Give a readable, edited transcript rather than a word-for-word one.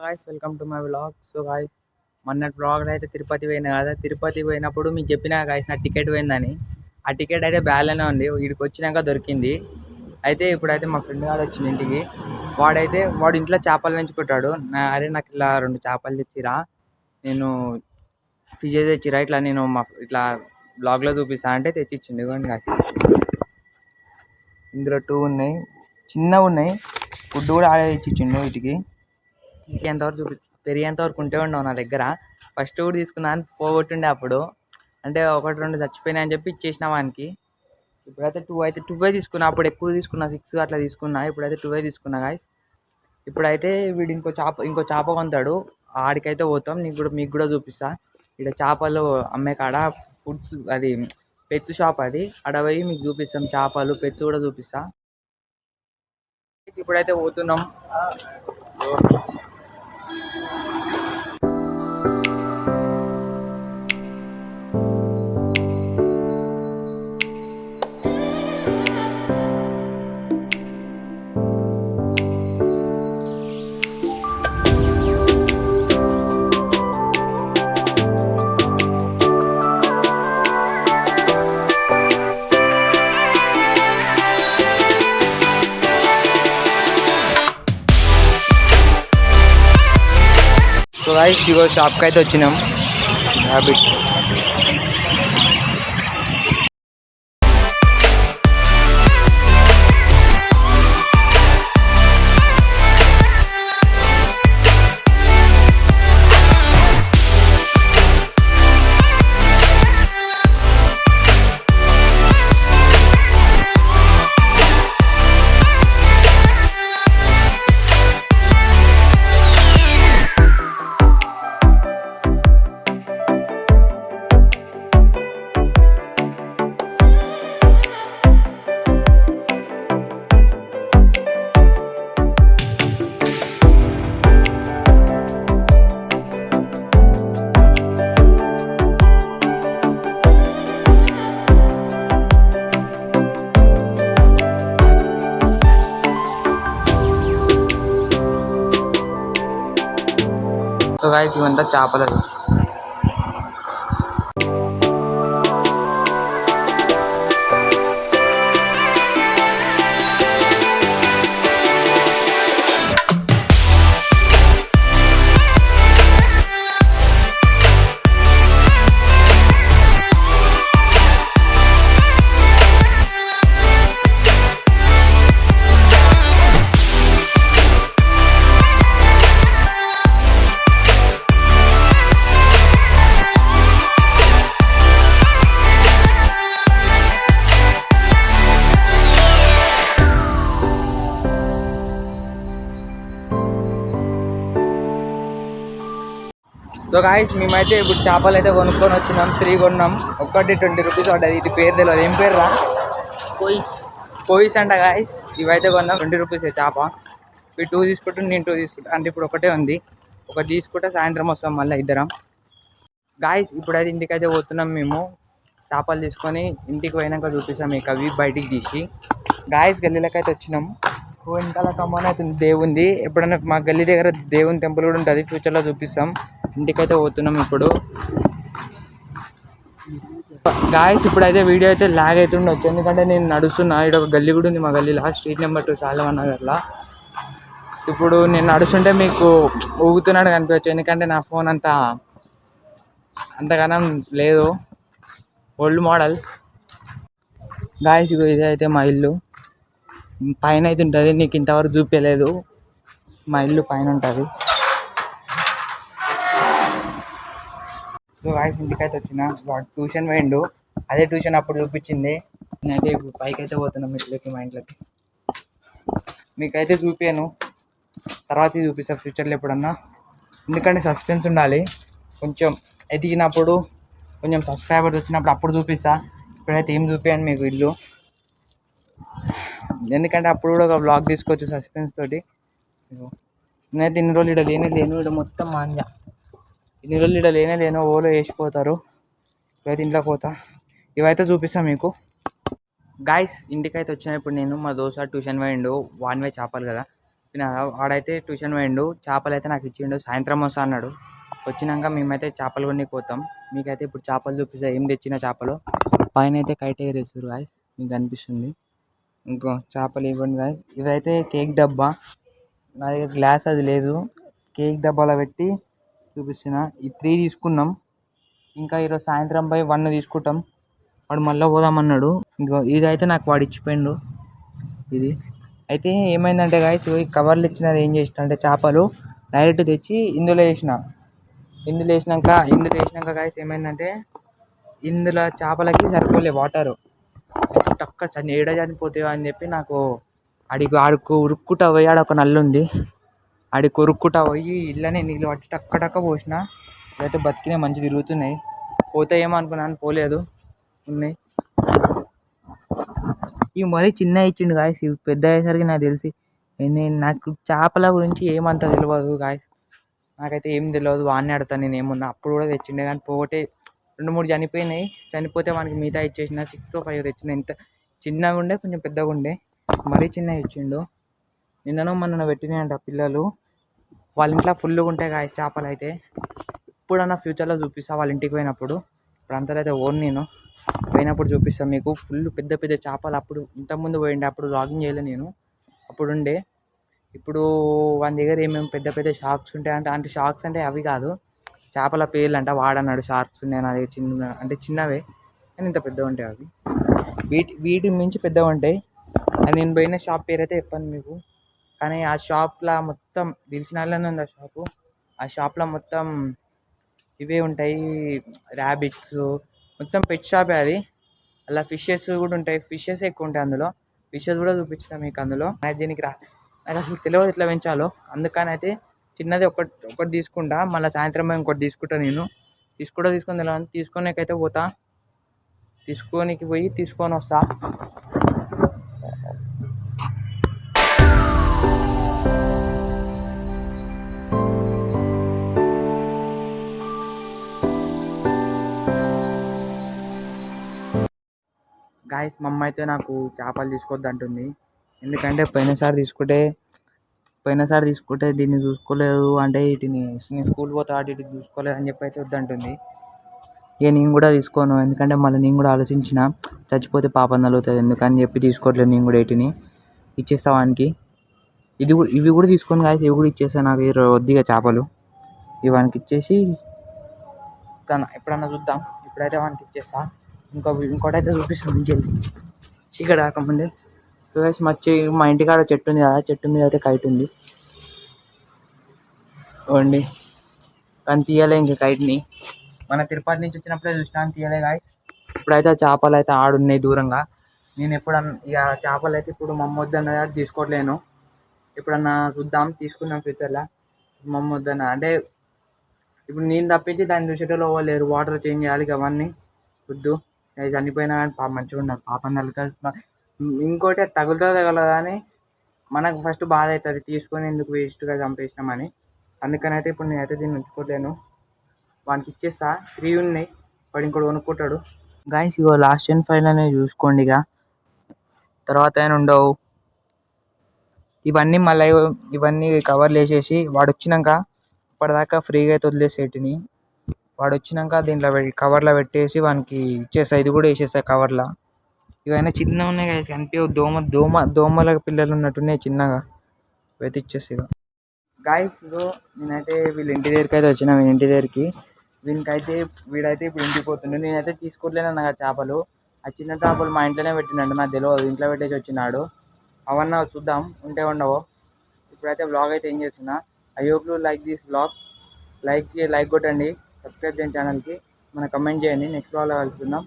Guys welcome to my vlog. So guys మొన్నటి vlog అయితే తిరుపతి పోయినా కదా. తిరుపతి పోయినప్పుడు మీకు చెప్పినా గాయ్స్ నా టికెట్ పోయిందని. ఆ టికెట్ అయితే బ్యాగ్లోనే ఉంది. వీడికి వచ్చినాక దొరికింది. అయితే ఇప్పుడైతే మా ఫ్రెండ్ గారు వచ్చింది ఇంటికి. వాడు ఇంట్లో చేపలు పెంచుకుంటాడు. అరే నాకు ఇలా 2 చేపలు తెచ్చిరా, నేను ఫిష్ తెచ్చిరా, ఇట్లా నేను ఇట్లా బ్లాగ్లో చూపిస్తా అంటే తెచ్చిచ్చిండు. ఇవ్వండి గాయ్స్, ఇందులో 2 ఉన్నాయి, చిన్నవి ఉన్నాయి. ఫుడ్ కూడా ఆడే తెచ్చిచ్చిండు వీటికి. ఇంకెంతవరకు పెరిగేంత వరకు ఉంటే ఉండవు నా దగ్గర. ఫస్ట్ కూడా తీసుకున్నాను, పోగొట్టుండే అప్పుడు. అంటే 1-2 చచ్చిపోయినాయి అని చెప్పి ఇచ్చేసిన వానికి. ఇప్పుడైతే 2 తీసుకున్నా. అప్పుడు ఎక్కువ తీసుకున్నా, 6 అట్లా తీసుకున్నా. ఇప్పుడైతే 2 తీసుకున్నా గాయస్. ఇప్పుడైతే వీడు ఇంకో చేప కొంటాడు. ఆడికైతే పోతాం. మీకు కూడా చూపిస్తా. ఇక్కడ చేపలు అమ్మే కాడ ఫుడ్స్, అది పెట్స్ షాప్, అది ఆడ పోయి మీకు చూపిస్తాం. చేపలు పెట్స్ కూడా చూపిస్తా. ఇప్పుడైతే పోతున్నాం. సో గాయ్స్ ఇగో షాప్కి అయితే వచ్చినాం. హ్యాబిట్ సో గాయ్స్ ఇవంతా చేపలది. సో గాయస్ మేమైతే ఇప్పుడు చేపలు అయితే కొనుక్కొని వచ్చినాం. 3 కొన్నాం. ఒక్కటి 20 రూపీస్ పడ్డది. ఇది పేరు తెలియదు, ఏం పేరు రా? కోయిస్ అంట గాయస్. ఇవైతే కొన్నాం 20 రూపీస్ చేప. ఇవి 2 తీసుకుంటే నేను 2 తీసుకుంటా. అంటే ఇప్పుడు ఒకటే ఉంది, ఒకటి తీసుకుంటే సాయంత్రం వస్తాం మళ్ళీ ఇద్దరం. గాయస్ ఇప్పుడైతే ఇంటికైతే పోతున్నాం మేము. చేపలు తీసుకొని ఇంటికి పోయినాక చూపిస్తాం మీకు అవి బయటికి తీసి. గాయస్ గల్లీలకైతే వచ్చినాం. వెనకాల కమ్మని అవుతుంది దేవుంది. ఎప్పుడైనా మా గల్లీ దగ్గర దేవుని టెంపుల్ కూడా ఉంటుంది, ఫ్యూచర్లో చూపిస్తాం. ఇంటికైతే పోతున్నాం ఇప్పుడు. గాయస్ ఇప్పుడైతే వీడియో అయితే లాగ్ అవుతుండొచ్చు, ఎందుకంటే నేను నడుస్తున్నా. ఇక్కడ ఒక గల్లీ కూడా ఉంది మా గల్లీలో, స్ట్రీట్ నెంబర్ 2 శాలవన్ నగర్లో. ఇప్పుడు నేను నడుస్తుంటే మీకు ఊగుతున్నాడు కనిపించచ్చు, ఎందుకంటే నా ఫోన్ అంతగానం లేదు, ఓల్డ్ మోడల్. గాయస్ ఇగో ఇదే అయితే మా ఇల్లు. పైన అయితే ఉంటుంది, నీకు ఇంతవరకు చూపించలేదు. మా ఇల్లు పైన ఉంటుంది. సో గాయస్ ఇంటికైతే వచ్చిన. వాడు ట్యూషన్ పోయిండు, అదే ట్యూషన్ అప్పుడు చూపించింది. నేనైతే ఇప్పుడు పైకి అయితే పోతున్నాం ఇంట్లోకి, మా ఇంట్లోకి. మీకైతే చూపాను, తర్వాత చూపిస్తాను ఫ్యూచర్లో ఎప్పుడన్నా, ఎందుకంటే సస్పెన్స్ ఉండాలి. కొంచెం ఎదిగినప్పుడు, కొంచెం సబ్స్క్రైబర్స్ వచ్చినప్పుడు అప్పుడు చూపిస్తా. ఇప్పుడైతే ఏం చూపించాను మీకు ఇల్లు, ఎందుకంటే అప్పుడు కూడా ఒక బ్లాగ్ తీసుకోవచ్చు సస్పెన్స్ తోటి. నేనైతే ఇన్ని రోజులు ఇక్కడ లేను ఇక్కడ మొత్తం మాంజా. ఇన్ని రోజులు ఇక్కడ లేను, ఓలో వేసిపోతారు. ఇవైతే ఇంట్లో పోతా, ఇవైతే చూపిస్తాను మీకు. గాయస్ ఇంటికైతే వచ్చిన. ఇప్పుడు నేను మా దోశ ట్యూషన్ పోయిండు, 1 వే చేపలు కదా. చెప్పిన వాడైతే ట్యూషన్ పోయిండు, చేపలు అయితే నాకు ఇచ్చిండు, సాయంత్రం వస్తా అన్నాడు. వచ్చినాక మేమైతే చేపలు కొన్ని పోతాం. మీకైతే ఇప్పుడు చేపలు చూపిస్తా, ఏం తెచ్చిన చేపలు. పైన అయితే కైట్ ఎగరేస్తారు గాయస్, మీకు కనిపిస్తుంది. ఇంకో చేపలు ఇవ్వండి గాయస్. ఇదైతే కేక్ డబ్బా, నా దగ్గర గ్లాస్ అది లేదు, కేక్ డబ్బాలో పెట్టి చూపిస్తున్నా. ఈ 3 తీసుకున్నాం, ఇంకా ఈరోజు సాయంత్రం పోయి 1 తీసుకుంటాం. వాడు మళ్ళీ పోదామన్నాడు. ఇంకో ఇదైతే నాకు వాడు ఇచ్చిపోయిండు. ఇది అయితే ఏమైందంటే గాయస్, ఈ కవర్లు ఇచ్చినది ఏం చేసిన అంటే చేపలు డైరెక్ట్ తెచ్చి ఇందులో వేసినాక గాయస్ ఏమైందంటే ఇందులో చేపలకి సరిపోలే వాటరు. అయితే టక్క ఏడ చనిపోతాయో అని చెప్పి నాకు ఆడికి ఉరుక్కుంటా పోయి, ఆడ ఒక నల్లు ఉంది, ఆడికి ఉరుక్కుంటా పోయి ఇళ్ళనే నీళ్ళు పట్టి టక్క టక్క పోసిన. ఇదైతే బతికినాయి, మంచి తిరుగుతున్నాయి. పోతాయేమో అనుకున్నాను, పోలేదు, ఉన్నాయి. ఇవి మరీ చిన్న ఇచ్చిండు గాయస్, ఇవి పెద్ద అయ్యేసరికి నాకు తెలిసి నాకు చేపల గురించి ఏమంతా తెలియదు గాయస్, నాకైతే ఏం తెలియదు. వాడిని ఆడతాను నేను ఏమున్నా. అప్పుడు కూడా తెచ్చిండే కానీ పోతే 2-3 చనిపోయినాయి. చనిపోతే వానికి మిగతా ఇచ్చేసిన 6 or 5 తెచ్చిన. ఇంత చిన్నగా ఉండే, కొంచెం పెద్దగా ఉండే, మరీ చిన్నగా ఇచ్చిండు. నిన్ననో మొన్న పెట్టినాయంట పిల్లలు, వాళ్ళ ఇంట్లో ఫుల్గా ఉంటాయి గాయస్ చేపలు. అయితే ఇప్పుడన్నా ఫ్యూచర్లో చూపిస్తా వాళ్ళ ఇంటికి పోయినప్పుడు. ఇప్పుడు అంతా అయితే ఓన్ నేను పోయినప్పుడు చూపిస్తాను మీకు. ఫుల్ పెద్ద పెద్ద చేపలు. అప్పుడు ఇంతకుముందు పోయిండే, అప్పుడు లాగింగ్ చేయలే నేను, అప్పుడు ఉండే. ఇప్పుడు వాని దగ్గర ఏమేమి పెద్ద పెద్ద షార్క్స్ ఉంటాయంటే, అంటే షార్క్స్ అంటే అవి కాదు, చేపల పేర్లు అంట. వాడన్నాడు షార్క్స్ ఉన్నాయి నా దగ్గర, చిన్న అంటే చిన్నవే కానీ ఇంత పెద్దగా ఉంటాయి అవి. వీటి మించి పెద్దగా ఉంటాయి. అది నేను పోయిన షాప్ పేరు అయితే చెప్పాను మీకు, కానీ ఆ షాప్లో మొత్తం దిల్చినాల్లోనే ఉంది ఆ షాపు. ఆ షాప్లో మొత్తం ఇవే ఉంటాయి, ర్యాబిట్స్, మొత్తం పెట్ షాపే అది. అలా ఫిషెస్ కూడా ఉంటాయి, ఫిషెస్ ఎక్కువ ఉంటాయి అందులో. ఫిషెస్ కూడా చూపించిన మీకు అందులో. దీనికి నాకు అసలు తెలియదు ఎట్లా పెంచాలో, అందుకని అయితే చిన్నది ఒకటి తీసుకుంటా, మళ్ళీ సాయంత్రం ఇంకోటి తీసుకుంటా. నేను తీసుకొని తెలియదు, తీసుకొనికైతే పోతా, తీసుకొని వస్తా. గాయస్ మా అమ్మ అయితే నాకు చేపలు తీసుకొద్దు అంటుంది, ఎందుకంటే పోయినసారి తీసుకుంటే దీన్ని చూసుకోలేదు, అంటే వీటిని నేను స్కూల్ పోతా వీటిని చూసుకోలేదు అని చెప్పి అయితే వద్దంటుంది. ఇక నేను కూడా తీసుకోను, ఎందుకంటే మళ్ళీ నేను కూడా ఆలోచించిన చచ్చిపోతే పాపం తగులుతుంది, ఎందుకని చెప్పి తీసుకోవట్లేదు. నేను కూడా వీటిని ఇచ్చేస్తా వానికి. ఇవి కూడా తీసుకొని గాయస్, ఇవి కూడా ఇచ్చేస్తాను. నాకు వద్దిగా చేపలు ఇవి వానికి ఇచ్చేసి ఎప్పుడన్నా చూద్దాం. ఇప్పుడైతే వానికి ఇచ్చేస్తా. ఇంకోటి అయితే చూపిస్తాను ఇంకెళ్ళి, చీకటి రాకముందే. మా ఇంటికాడ చెట్టు ఉంది కదా, చెట్టు మీద అయితే కైట్ ఉంది ఓండి, కానీ తీయలే ఇంకా కైట్ని. మన తిరుపతి నుంచి వచ్చినప్పుడే చూసినాను, తీయలే గాయస్. ఇప్పుడైతే ఆ చేపలు అయితే ఆడున్నాయి దూరంగా. నేను ఎప్పుడన్నా ఇక చేపలు అయితే ఇప్పుడు మా అమ్మ వద్దన్న తీసుకోవట్లేను, ఎప్పుడన్నా చూద్దాం తీసుకుందాం ఫ్యూచర్లో. మా అమ్మ వద్దన్న అంటే ఇప్పుడు నేను తప్పించి దాన్ని చూసేటోళ్ళు అవ్వలేరు, వాటర్ చేంజ్ చేయాలి అవన్నీ వద్దు. అది చనిపోయినా కానీ మంచిగా ఉండదు, పాపం తగులుతుంది. ఇంకోటి తగలదు కానీ మనకు ఫస్ట్ బాధ అవుతుంది, తీసుకొని ఎందుకు వేస్ట్గా చంపేసినామని. అందుకని అయితే ఇప్పుడు నేనైతే దీన్ని ఉంచుకోలేను, వానికి ఇచ్చేస్తా. 3 ఉన్నాయి, వాడు ఇంకోటి కొనుక్కుంటాడు. గాయస్ ఇగో లాస్ట్ అండ్ ఫైనల్ అనేది చూసుకోండి, ఇక తర్వాత అయినా ఉండవు. ఇవన్నీ కవర్లు వేసేసి వాడు వచ్చినాక, ఇప్పటిదాకా ఫ్రీగా అయితే వదిలేసేటిని, వాడు వచ్చినాక దీంట్లో కవర్లో పెట్టేసి వానికి ఇచ్చేస్తా. ఇది కూడా వేసేస్తా కవర్లో. ఇవన్నీ చిన్నగా ఉన్నాయి కదా, కనిపించవు. దోమల పిల్లలు ఉన్నట్టున్నాయి చిన్నగా, అయితే ఇచ్చేసి. ఇక గాయస్ ఇదో నేనైతే వీళ్ళ ఇంటి దగ్గరికి అయితే వచ్చిన, వీళ్ళ ఇంటి దగ్గరికి. వీడైతే ఇప్పుడు ఇంటికి పోతుండే. నేనైతే తీసుకోవట్లేను అన్న చేపలు. ఆ చిన్న చేపలు మా ఇంట్లోనే పెట్టినాడు, నాకు తెలియదు, ఇంట్లో పెట్టేసి వచ్చినాడు. అవన్నా చూద్దాం ఉంటే ఉండవో. ఇప్పుడైతే వ్లాగ్ అయితే ఏం చేస్తున్నా. I hope you like this vlog. Like కొట్టండి, సబ్స్క్రైబ్ చేయండి ఛానల్కి, మన కమెంట్ చేయండి. నెక్స్ట్ వ్లాగ్లో కలుసుకుందాం.